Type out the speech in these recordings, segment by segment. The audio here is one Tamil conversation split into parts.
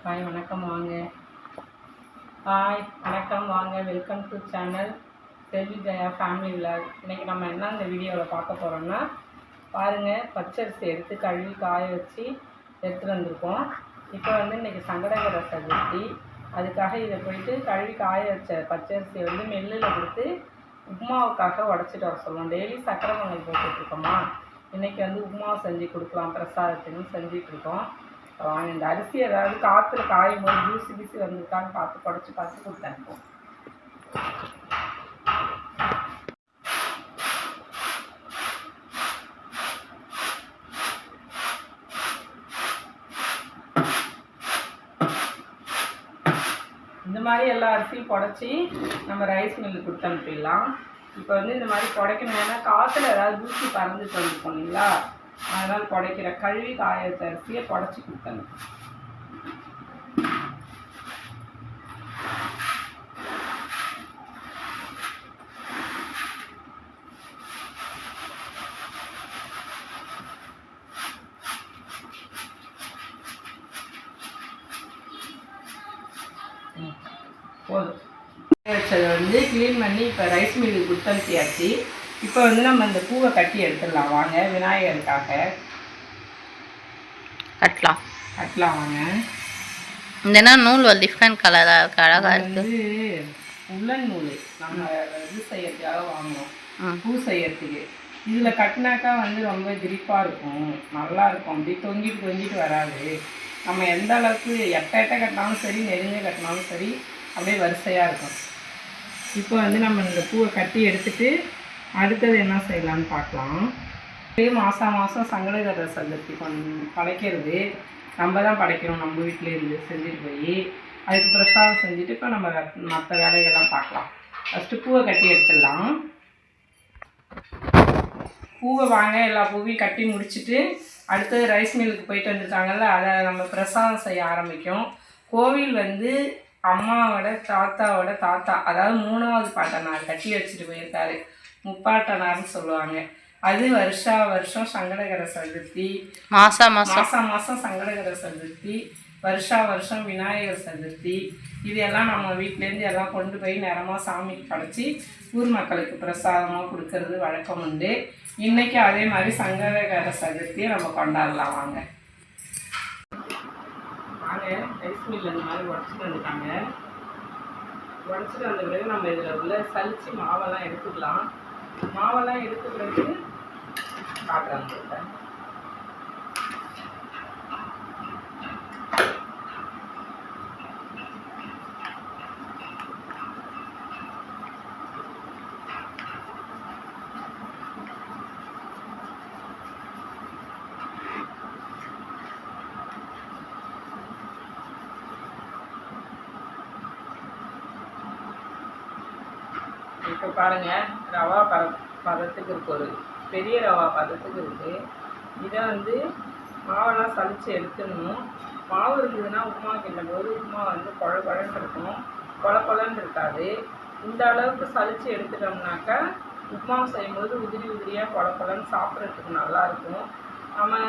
ஹாய் வணக்கம் வாங்க. ஹாய் வணக்கம் வாங்க. Welcome to channel Selvi Jaya family vlog. இன்றைக்கி நம்ம என்ன இந்த வீடியோவில் பார்க்க போகிறோம்னா, பாருங்கள், பச்சரிசி எடுத்து கழுவி காய வச்சு எடுத்துகிட்டு வந்திருக்கோம். இப்போ இன்றைக்கி சங்கடகர சதுர்த்தி, அதுக்காக இதை போயிட்டு கழுவி காய வச்ச பச்சரிசியை மில்லில் கொடுத்து உப்புமாவுக்காக உடச்சிட்டு வர சொல்லுவோம். டெய்லி சக்கரை பொங்கல் போட்டுட்ருக்கோமா, இன்றைக்கி உப்புமாவை செஞ்சு கொடுக்கலாம் பிரசாதத்துன்னு செஞ்சிட்ருக்கோம். வாங்க, இந்த அரிசி ஏதாவது காற்றுல காயும் போது ஜூசி கீசி வந்துருக்கான்னு பார்த்து குடச்சி பார்த்து கொடுத்தனுப்போம். இந்த மாதிரி எல்லா அரிசியும் புடச்சி நம்ம ரைஸ் மில்லு கொடுத்து அனுப்பிடலாம். இப்போ இந்த மாதிரி புடைக்கணும், ஏன்னா காற்றுல ஏதாவது தூசி பறந்துட்டு வந்துருக்கோம் இல்லைங்களா, அதனால் புடைக்கிற கழுவி காய வச்ச அரிசியை புடச்சி கொடுத்தணும். போதும். வச்சதை க்ளீன் பண்ணி இப்போ ரைஸ் மில்லுக்கு கொடுத்தனுப்பியாச்சு. இப்போ நம்ம இந்த பூவை கட்டி எடுத்துடலாம். வாங்க, விநாயகருக்காக கட்டலாம் வாங்க. இந்த நூல் டிஃப்ரெண்ட் கலராக இருக்குது, அழகாக இருக்குது. உள்ளன் நூல் நம்ம இது செய்யறதுக்காக வாங்குவோம், பூ செய்யறதுக்கு. இதில் கட்டினாக்கா ரொம்ப கிரிப்பாக இருக்கும், நல்லா இருக்கும். அப்படி தொங்கிட்டு வராது. நம்ம எந்த அளவுக்கு எட்ட கட்டினாலும் சரி, நெருங்க கட்டினாலும் சரி, அப்படியே வரிசையாக இருக்கும். இப்போ நம்ம இந்த பூவை கட்டி எடுத்துகிட்டு அடுத்தது என்ன செய்யலான்னு பார்க்கலாம். மாதம் சங்கடகர சதுர்த்தி படைக்கிறது நம்ம தான் படைக்கிறோம். நம்ம வீட்டிலேருந்து செஞ்சுட்டு போய் அதுக்கு பிரசாதம் செஞ்சுட்டு இப்போ நம்ம மற்ற வேலைகள்லாம் பார்க்கலாம். ஃபஸ்ட்டு பூவை கட்டி எடுத்துடலாம். பூவை வாங்க, எல்லா பூவையும் கட்டி முடிச்சுட்டு அடுத்தது ரைஸ் மில்லுக்கு போயிட்டு வந்துருக்காங்கல்ல, அதை நம்ம பிரசாதம் செய்ய ஆரம்பிக்கும். கோவில் அம்மாவோட தாத்தாவோட தாத்தா, அதாவது 3வது பாட்டனார் கட்டி வச்சுட்டு போயிருக்காரு. முப்பாட்டனார்னு சொல்லுவாங்க. அது வருஷம் சங்கடகர சதுர்த்தி, மாதம் சங்கடகர சதுர்த்தி, வருஷம் விநாயகர் சதுர்த்தி. இதெல்லாம் நம்ம வீட்டிலேருந்து எல்லாம் கொண்டு போய் நேரமாக சாமிக்கு படைச்சி ஊர் மக்களுக்கு பிரசாதமாக கொடுக்கறது வழக்கம் உண்டு. இன்றைக்கி அதே மாதிரி சங்கடகர சதுர்த்தியை நம்ம கொண்டாடலாம். வாங்க ரைஸ் மில்லில் இந்த மாதிரி உடச்சிட்டு வந்துட்டாங்க. உடச்சிட்டு வந்த பிறகு நம்ம இதில் உள்ள சலிச்சு மாவெல்லாம் எடுத்துக்கலாம். மாவெல்லாம் எடுத்த பிறகு காட்டுறாங்க. இப்போ பாருங்கள், ரவா பதத்துக்கு இருக்குது, ஒரு பெரிய ரவா பதத்துக்கு இருக்குது. இதை மாவெல்லாம் சலித்து எடுத்துடணும். மாவு இருந்ததுன்னா உப்புமா கிண்டும் போது உப்புமா குழ குழன்னு இருக்கும், குழன்னு இருக்காது. இந்த அளவுக்கு சலித்து எடுத்துட்டோம்னாக்கா உப்புமா செய்யும்போது உதிரியாக குழன்னு சாப்பிட்றதுக்கு நல்லாயிருக்கும். நம்ம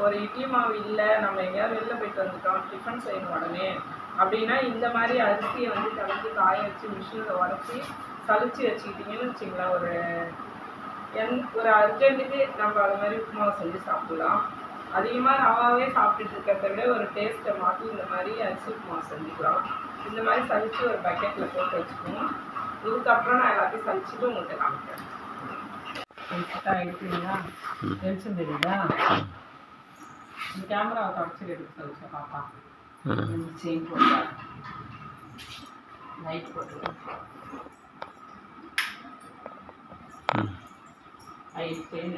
ஒரு இட்லி மாவு இல்லை, நம்ம எங்கேயாவது வெளில போயிட்டு வந்துட்டோம், டிஃபன் செய்யணும் உடனே அப்படின்னா இந்த மாதிரி அரிசியை கலந்து காய வச்சு மிஷினில் உடச்சி சலிச்சு வச்சுக்கிட்டிங்கன்னு வச்சிங்களேன், ஒரு அர்ஜென்ட்டுக்கு நம்ம அது மாதிரி உப்புமாவை செஞ்சு சாப்பிட்லாம். அதிகமாக ரவாவே சாப்பிட்டுட்டு இருக்கிறத விட ஒரு டேஸ்ட்டை மாற்றி இந்த மாதிரி அரிசி உப்புமா செஞ்சுக்கலாம். இந்த மாதிரி சலிச்சு ஒரு பக்கெட்டில் போட்டு வச்சுக்கணும். இதுக்கப்புறம் நான் எல்லாத்தையும் சலிச்சுட்டு உங்கள்கிட்ட காமிக்கிறேன். எடுத்துங்களா, வெளிச்சம் தெரியுதா? இந்த கேமராவை தொடச்சி எடுத்து சலிச்சா பாப்பா. செயின் போட்டா லைட் போட்டுருவேன். ஐஸ்கிரீம்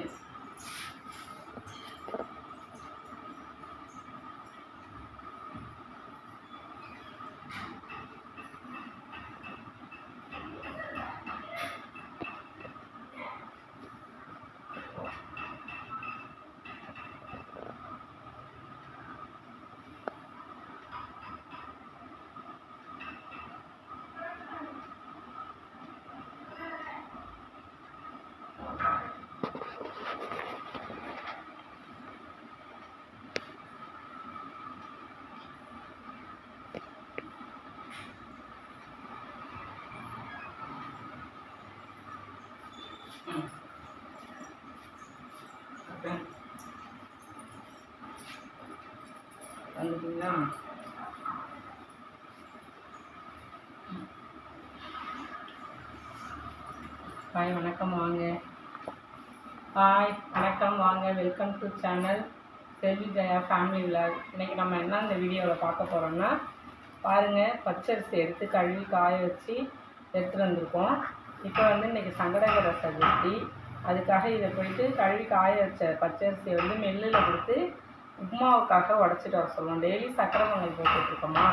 வந்துட்டீங்களா? ஹாய் வணக்கம் வாங்க. ஹாய் வணக்கம் வாங்க. Welcome to channel Selvi Jaya family vlog. இன்றைக்கி நம்ம என்ன இந்த வீடியோவில் பார்க்க போகிறோம்னா பாருங்கள், பச்சரிசி எடுத்து கழுவி காய வச்சு எடுத்துகிட்டு வந்திருக்கோம். இப்போ வந்து இன்றைக்கி சங்கடகர சதுர்த்தி, அதுக்காக இதை போயிட்டு கழுவி காய வச்ச பச்சரிசியை வந்து மில்லில் கொடுத்து உப்புமாவுக்காக உடச்சிட்டு வர சொல்லுவோம். டெய்லி சக்கரை பொங்கல் போட்டுட்ருக்கோமா,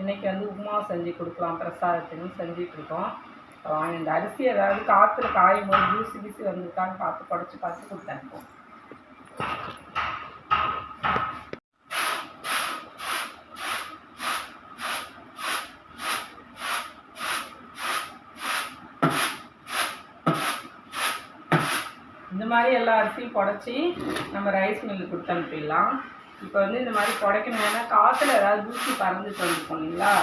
இன்றைக்கி வந்து உப்புமாவை செஞ்சு கொடுக்கலாம் பிரசாதத்துக்குன்னு செஞ்சிட்ருக்கோம். வாங்க, இந்த அரிசி ஏதாவது காற்றுல காயும் போது ஜூசி கீசி வந்துருக்கான்னு பார்த்து குடச்சி பார்த்து கொடுத்தனுப்போம். இந்த மாதிரி எல்லா அரிசியும் புடச்சி நம்ம ரைஸ் மில்லுக்கு கொடுத்து அனுப்பிடலாம். இப்போ வந்து இந்த மாதிரி புடைக்கணும், ஏன்னா காற்றுல ஏதாவது தூசி பறந்துட்டு வந்துருக்கோம் இல்லைங்களா,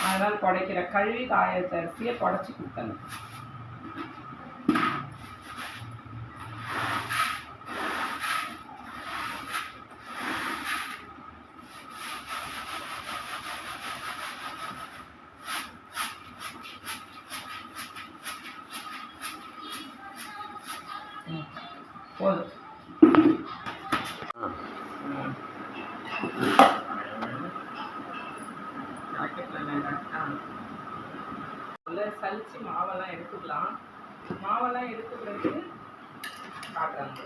அதனால் புடைக்கிற கழுவி காய வச்ச அரிசியை புடச்சி கொடுத்தணும். போதும். சலிச்சு மாவெல்லாம் எடுத்துக்கலாம். மாவெல்லாம் எடுத்த பிறகு காட்டுறாங்க.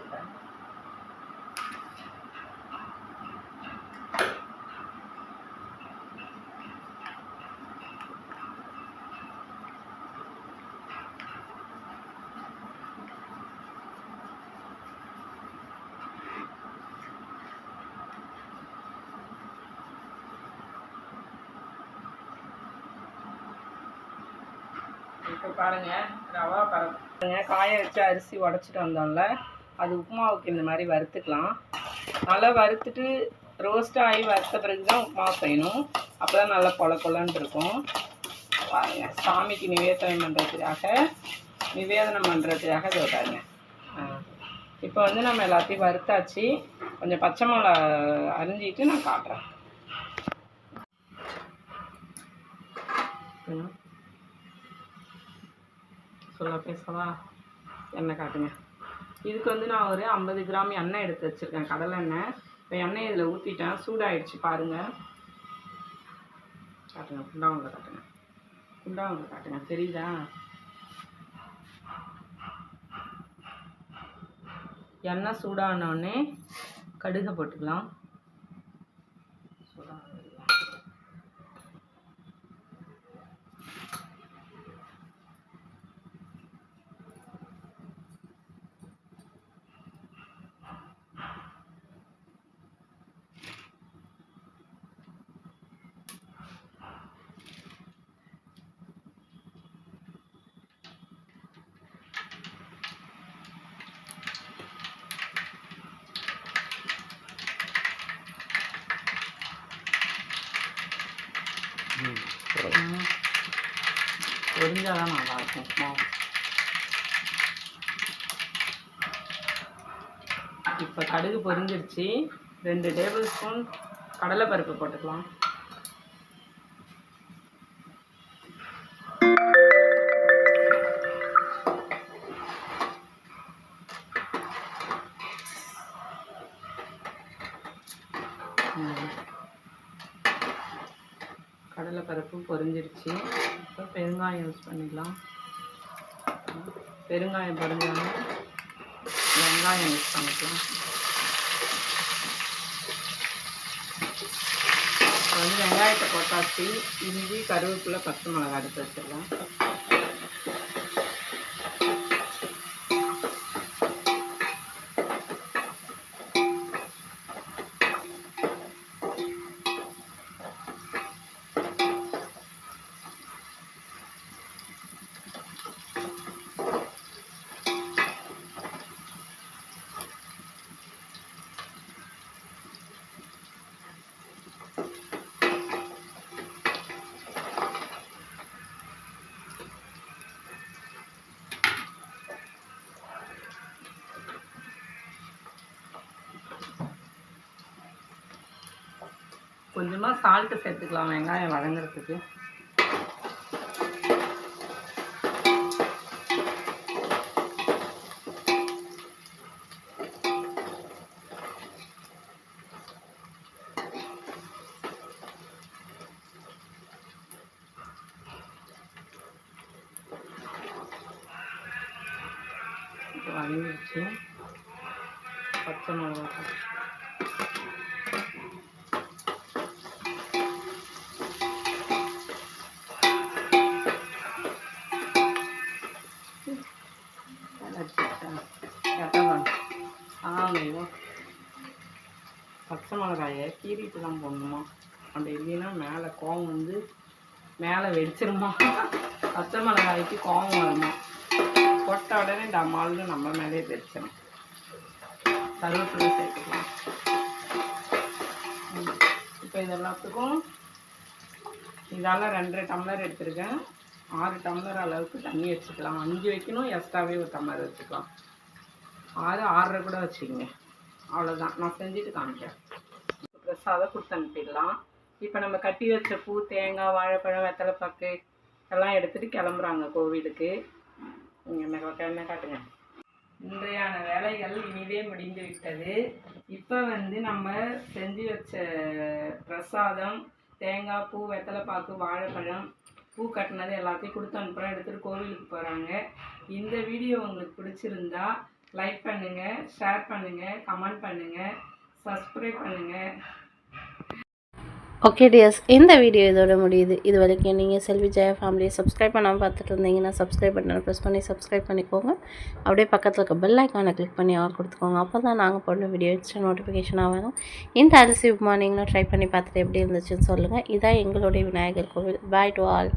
இப்போ பாருங்கள், ரவா பாருங்க, காய வச்ச அரிசி உடச்சிட்டு வந்தோம்ல, அது உப்புமாவுக்கு இந்த மாதிரி வறுத்துக்கலாம். நல்லா வறுத்துட்டு ரோஸ்ட் ஆகி வறுத்த பிறகு தான் உப்புமா செய்யணும். அப்போ தான் நல்லா பொல பொலன்னு இருக்கும். பாருங்க, சாமிக்கு நிவேதனம் பண்ணுறதுக்காக இதை பாருங்க. இப்போ வந்து நம்ம எல்லாத்தையும் வறுத்தாச்சு. கொஞ்சம் பச்சை மிளகா அரிஞ்சிட்டு நான் காட்டுறேன். சொல்ல பேசவா? எண்ணெய் காட்டுங்க. இதுக்கு வந்து நான் ஒரு 50 கிராம் எண்ணெய் எடுத்து வச்சுருக்கேன், கடலை எண்ணெய். இப்போ எண்ணெய் இதில் ஊற்றிட்டேன், சூடாகிடுச்சு பாருங்கள். காட்டுங்க, குண்டாவங்க காட்டுங்க, குண்டாவங்க காட்டுங்க, தெரியுதா? எண்ணெய் சூடானோடனே கடுகை போட்டுக்கலாம். பொரிஞ்சாதான் நல்லாயிருக்கும் மாவு. இப்போ கடுகு பொரிஞ்சிருச்சு. 2 டேபிள் ஸ்பூன் கடலைப்பருப்பு போட்டுக்கலாம். கடலைப்பருப்பு பொரிஞ்சிருச்சு. இப்போ பெருங்காயம் யூஸ் பண்ணிக்கலாம். பெருங்காயம் பொரிஞ்சாலும் வெங்காயம் யூஸ் பண்ணிக்கலாம். இப்போ வந்து வெங்காயத்தை போட்டாச்சு. இஞ்சி, கருவேப்பிலை, பச்சை மிளகாய் எடுத்து வச்சிடலாம். கொஞ்சமாக சால்ட்டு சேர்த்துக்கலாம் வெங்காயம் வதங்குறதுக்கு. வதங்கிடுச்சு. பச்சை மிளகா பச்சை மிளகாயை கீறிட்டு தான் போடணுமா? அப்படி இல்லைன்னா மேலே கோவம் வந்து மேலே வெடிச்சிருமா? பச்சை மிளகாய்க்கு கோவம் வருமா? போட்ட உடனே டமால்னு நம்ம மேலே வெடிச்சிடும். கருவேப்பிலை சேர்த்துக்கலாம். இப்போ இது எல்லாத்துக்கும் இதால் 2.5 டம்ளர் எடுத்துருக்கேன். 6 டம்ளர் அளவுக்கு தண்ணி வச்சுக்கலாம். 5 வைக்கணும், எக்ஸ்ட்ராவே ஒரு டம்ளர் வச்சுக்கலாம். 6, 6.5 கூட வச்சுக்கோங்க. அவ்வளோதான். நான் செஞ்சுட்டு காமிக்கிறேன். பிரசாதம் கொடுத்து அனுப்பிடலாம். இப்போ நம்ம கட்டி வச்ச பூ, தேங்காய், வாழைப்பழம், வெத்தலைப்பாக்கு எல்லாம் எடுத்துகிட்டு கிளம்புறாங்க கோவிலுக்கு. என்ன காட்டுங்க. இன்றையான வேலைகள் இனிதே முடிந்து விட்டது. இப்போ வந்து நம்ம செஞ்சு வச்ச பிரசாதம், தேங்காய், பூ, வெத்தலைப்பாக்கு, வாழைப்பழம், பூ கட்டினது எல்லாத்தையும் கொடுத்து அனுப்புகிறோம். எடுத்துகிட்டு கோவிலுக்கு போகிறாங்க. இந்த வீடியோ உங்களுக்கு பிடிச்சிருந்தா லைக் பண்ணுங்கள், ஷேர் பண்ணுங்கள், கமெண்ட் பண்ணுங்கள், சப்ஸ்கிரைப் பண்ணுங்கள். ஓகே டியர்ஸ், இந்த வீடியோ இதோட முடியுது. இது வரைக்கும் நீங்கள் செல்வி ஜெயா ஃபேமிலியை சப்ஸ்கிரைப் பண்ணாமல் பார்த்துட்டு இருந்தீங்கன்னா சப்ஸ்கிரைப் பட்டனை ப்ரெஸ் பண்ணி சப்ஸ்கிரைப் பண்ணிக்கோங்க. அப்படியே பக்கத்தில் இருக்க பெல் ஐக்கானை கிளிக் பண்ணி ஆல் கொடுத்துக்கோங்க. அப்போ தான் நாங்கள் போடுற வீடியோ எக்ஸ்ட்ரா நோட்டிஃபிகேஷனாக வரும். இந்த அரிசி உப்புமா நீங்களும் ட்ரை பண்ணி பார்த்துட்டு எப்படி இருந்துச்சுன்னு சொல்லுங்கள். இதான் எங்களுடைய விநாயகர் கோவில். பாய் டு ஆல்.